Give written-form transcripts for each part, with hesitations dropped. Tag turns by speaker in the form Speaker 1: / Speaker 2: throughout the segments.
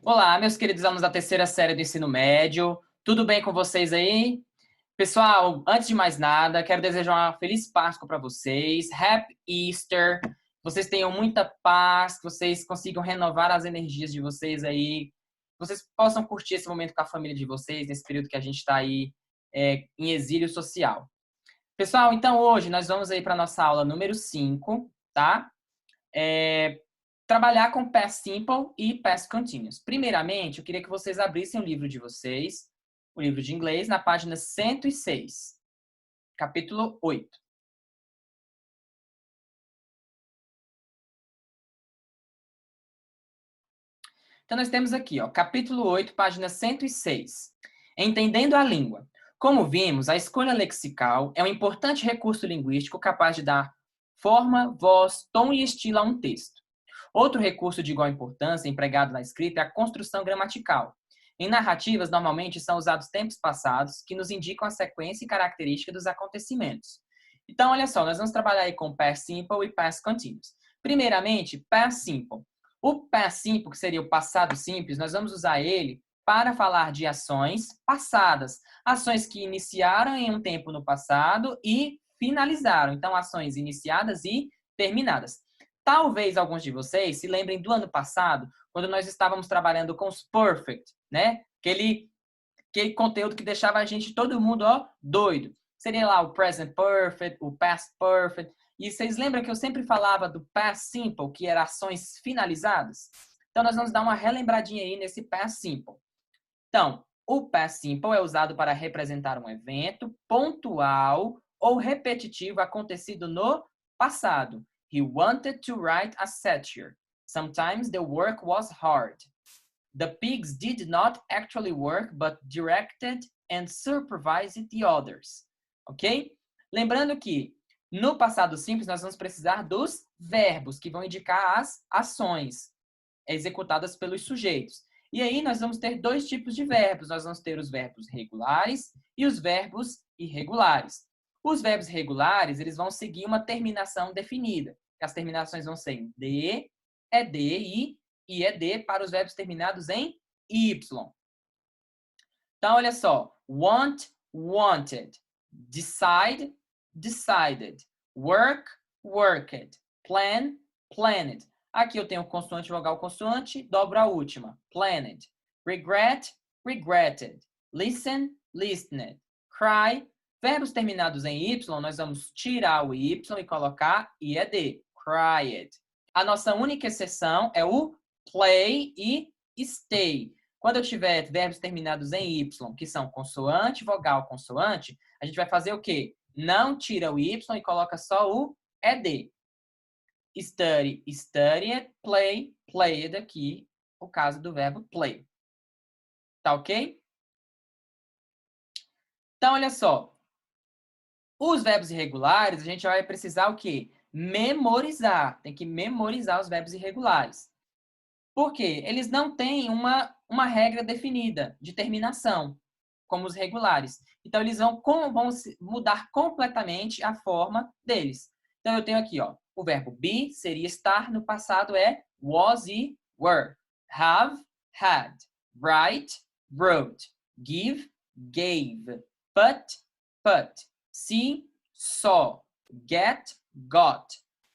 Speaker 1: Olá, meus queridos alunos da terceira série do ensino médio. Tudo bem com vocês aí? Pessoal, antes de mais nada, quero desejar uma feliz Páscoa para vocês. Happy Easter. Vocês tenham muita paz, que vocês consigam renovar as energias de vocês aí. Que vocês possam curtir esse momento com a família de vocês, nesse período que a gente está aí em exílio social. Pessoal, então hoje nós vamos aí para a nossa aula número 5, tá? Trabalhar com past simple e past continuous. Primeiramente, eu queria que vocês abrissem o livro de vocês, o livro de inglês, na página 106, capítulo 8. Então, nós temos aqui, ó, capítulo 8, página 106. Entendendo a língua. Como vimos, a escolha lexical é um importante recurso linguístico capaz de dar forma, voz, tom e estilo a um texto. Outro recurso de igual importância empregado na escrita é a construção gramatical. Em narrativas, normalmente são usados tempos passados que nos indicam a sequência e característica dos acontecimentos. Então, olha só, nós vamos trabalhar aí com past simple e past continuous. Primeiramente, past simple. O past simple, que seria o passado simples, nós vamos usar ele para falar de ações passadas. Ações que iniciaram em um tempo no passado e finalizaram. Então, ações iniciadas e terminadas. Talvez alguns de vocês se lembrem do ano passado, quando nós estávamos trabalhando com os perfect, né? Aquele conteúdo que deixava a gente, todo mundo, ó, doido. Seria lá o present perfect, o past perfect. E vocês lembram que eu sempre falava do past simple, que era ações finalizadas? Então, nós vamos dar uma relembradinha aí nesse past simple. Então, o past simple é usado para representar um evento pontual ou repetitivo acontecido no passado. He wanted to write a satire. Sometimes the work was hard. The pigs did not actually work, but directed and supervised the others. Ok? Lembrando que no passado simples nós vamos precisar dos verbos, que vão indicar as ações executadas pelos sujeitos. E aí nós vamos ter dois tipos de verbos. Nós vamos ter os verbos regulares e os verbos irregulares. Os verbos regulares, eles vão seguir uma terminação definida. As terminações vão ser em D, ED, e ED para os verbos terminados em Y. Então, olha só. Want, wanted. Decide, decided. Work, worked. Plan, planned. Aqui eu tenho consoante, vogal, consoante, dobro a última. Planned. Regret, regretted. Listen, listened. Cry. Verbos terminados em Y, nós vamos tirar o Y e colocar IED. Cried. A nossa única exceção é o play e stay. Quando eu tiver verbos terminados em Y, que são consoante, vogal, consoante, a gente vai fazer o quê? Não tira o Y e coloca só o ED. Study, studied, play, played aqui, o caso do verbo play. Tá ok? Então, olha só. Os verbos irregulares, a gente vai precisar o quê? Memorizar. Tem que memorizar os verbos irregulares. Por quê? Eles não têm uma regra definida de terminação, como os regulares. Então, eles vão mudar completamente a forma deles. Então, eu tenho aqui, ó, o verbo be seria estar, no passado é was e were. Have, had. Write, wrote. Give, gave. Put. See, saw. Get, got.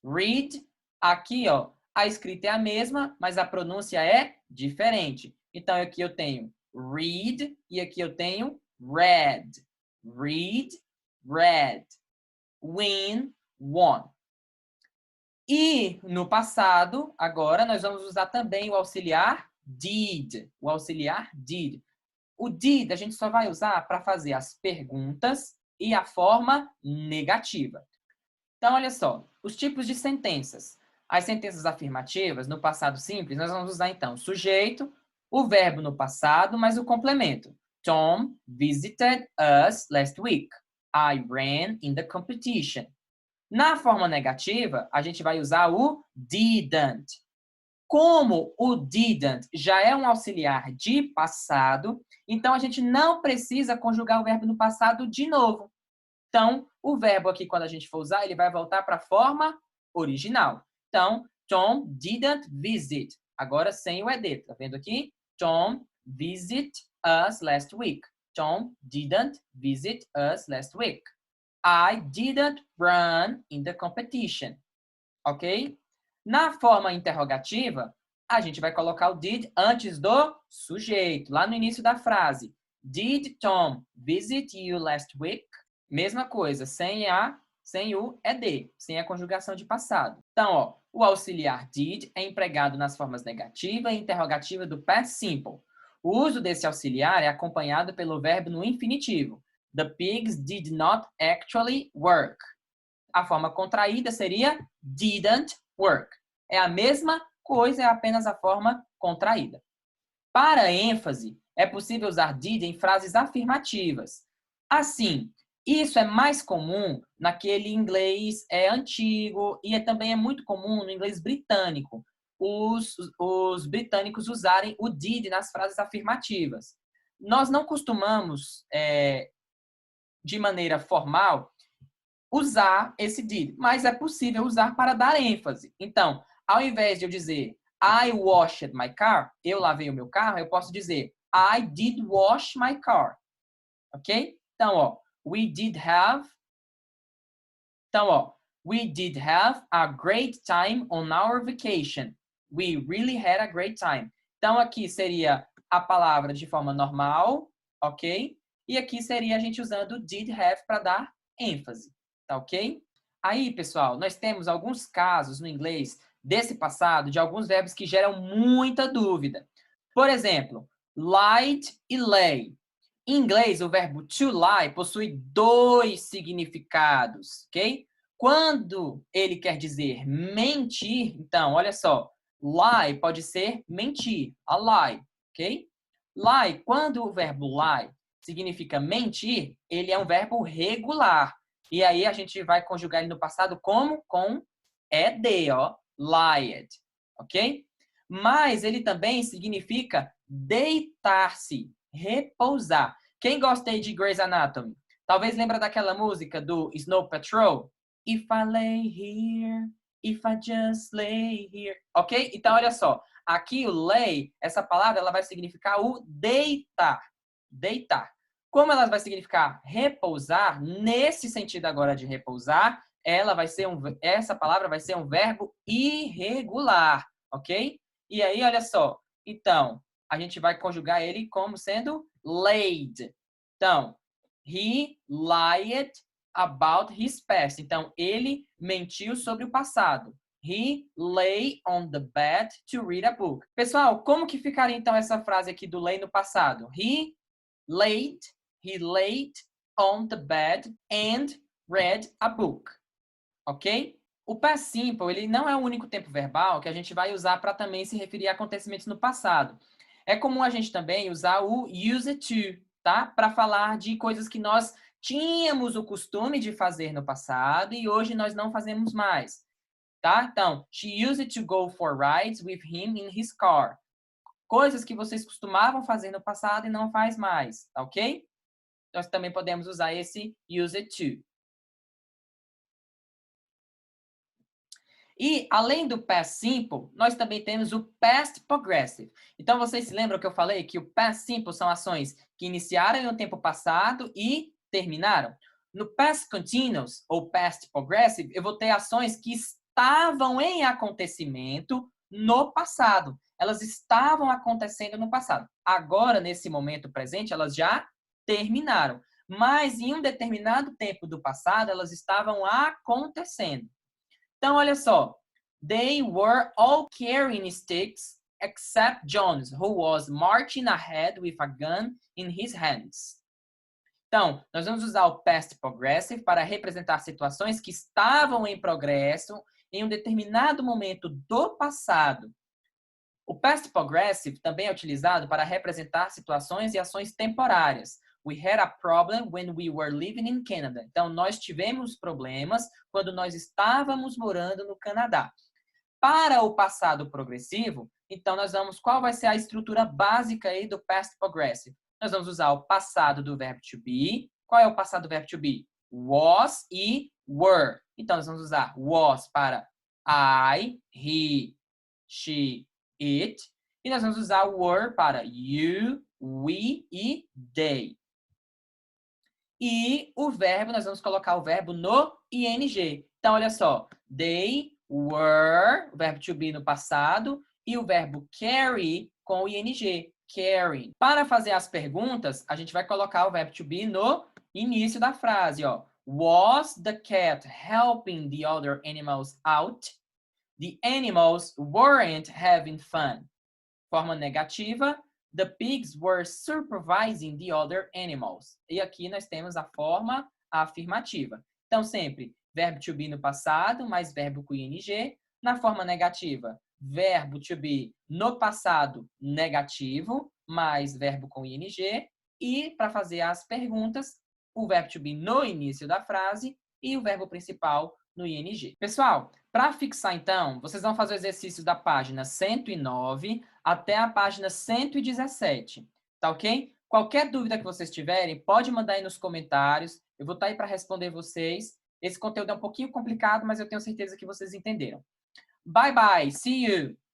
Speaker 1: Read, aqui, ó, a escrita é a mesma, mas a pronúncia é diferente. Então, aqui eu tenho read e aqui eu tenho read. Read, read. Win, won. E no passado, agora, nós vamos usar também o auxiliar did. O auxiliar did. O did a gente só vai usar para fazer as perguntas e a forma negativa. Então, olha só, os tipos de sentenças. As sentenças afirmativas, no passado simples, nós vamos usar, então, sujeito, o verbo no passado, mais o complemento. Tom visited us last week. I ran in the competition. Na forma negativa, a gente vai usar o didn't. Como o didn't já é um auxiliar de passado, então a gente não precisa conjugar o verbo no passado de novo. Então, o verbo aqui, quando a gente for usar, ele vai voltar para a forma original. Então, Tom didn't visit. Agora sem o ED, tá vendo aqui? Tom visit us last week. Tom didn't visit us last week. I didn't run in the competition. Ok? Na forma interrogativa, a gente vai colocar o did antes do sujeito, lá no início da frase. Did Tom visit you last week? Mesma coisa, sem o ed, sem a conjugação de passado. Então, ó, o auxiliar did é empregado nas formas negativa e interrogativa do past simple. O uso desse auxiliar é acompanhado pelo verbo no infinitivo. The pigs did not actually work. A forma contraída seria didn't work. É a mesma coisa, é apenas a forma contraída. Para ênfase, é possível usar did em frases afirmativas. Assim, isso é mais comum naquele inglês antigo e também é muito comum no inglês britânico. Os britânicos usarem o did nas frases afirmativas. Nós não costumamos, de maneira formal, usar esse did, mas é possível usar para dar ênfase. Então, ao invés de eu dizer I washed my car, eu lavei o meu carro, eu posso dizer I did wash my car. Ok? Então, ó, we did have a great time on our vacation. We really had a great time. Então, aqui seria a palavra de forma normal, ok? E aqui seria a gente usando did have para dar ênfase, tá ok? Aí, pessoal, nós temos alguns casos no inglês desse passado de alguns verbos que geram muita dúvida. Por exemplo, lied e lay. Em inglês, o verbo to lie possui dois significados, ok? Quando ele quer dizer mentir, então, olha só, lie pode ser mentir, a lie, ok? Lie, quando o verbo lie significa mentir, ele é um verbo regular. E aí a gente vai conjugar ele no passado como? Com ed, ó, lied, ok? Mas ele também significa deitar-se, repousar. Quem gosta aí de Grey's Anatomy? Talvez lembra daquela música do Snow Patrol? If I lay here, if I just lay here. Ok? Então, olha só. Aqui o lay, essa palavra, ela vai significar o deitar. Deitar. Como ela vai significar repousar, nesse sentido agora de repousar, essa palavra vai ser um verbo irregular. Ok? E aí, olha só. Então, a gente vai conjugar ele como sendo laid. Então, he lied about his past. Então, ele mentiu sobre o passado. He lay on the bed to read a book. Pessoal, como que ficaria então essa frase aqui do lay no passado? He laid on the bed and read a book. Ok? O past simple, ele não é o único tempo verbal que a gente vai usar para também se referir a acontecimentos no passado. É comum a gente também usar o use to, tá? Para falar de coisas que nós tínhamos o costume de fazer no passado e hoje nós não fazemos mais, tá? Então, she used to go for rides with him in his car. Coisas que vocês costumavam fazer no passado e não faz mais, tá ok? Nós também podemos usar esse use to. E, além do past simple, nós também temos o past progressive. Então, vocês se lembram que eu falei que o past simple são ações que iniciaram em um tempo passado e terminaram? No past continuous, ou past progressive, eu vou ter ações que estavam em acontecimento no passado. Elas estavam acontecendo no passado. Agora, nesse momento presente, elas já terminaram. Mas, em um determinado tempo do passado, elas estavam acontecendo. Então, olha só. They were all carrying sticks except Jones, who was marching ahead with a gun in his hands. Então, nós vamos usar o past progressive para representar situações que estavam em progresso em um determinado momento do passado. O past progressive também é utilizado para representar situações e ações temporárias. We had a problem when we were living in Canada. Então, nós tivemos problemas quando nós estávamos morando no Canadá. Para o passado progressivo, então qual vai ser a estrutura básica aí do past progressive? Nós vamos usar o passado do verbo to be. Qual é o passado do verbo to be? Was e were. Então, nós vamos usar was para I, he, she, it. E nós vamos usar o were para you, we e they. E o verbo, nós vamos colocar o verbo no ing. Então, olha só. They were, o verbo to be no passado, e o verbo carry com o ing. Carry. Para fazer as perguntas, a gente vai colocar o verbo to be no início da frase, ó. Was the cat helping the other animals out? The animals weren't having fun. Forma negativa. The pigs were supervising the other animals. E aqui nós temos a forma afirmativa. Então, sempre verbo to be no passado, mais verbo com ing. Na forma negativa, verbo to be no passado negativo, mais verbo com ing. E, para fazer as perguntas, o verbo to be no início da frase e o verbo principal no ing. Pessoal, para fixar, então, vocês vão fazer o exercício da página 109 até a página 117, tá ok? Qualquer dúvida que vocês tiverem, pode mandar aí nos comentários. Eu vou estar aí para responder vocês. Esse conteúdo é um pouquinho complicado, mas eu tenho certeza que vocês entenderam. Bye, bye. See you.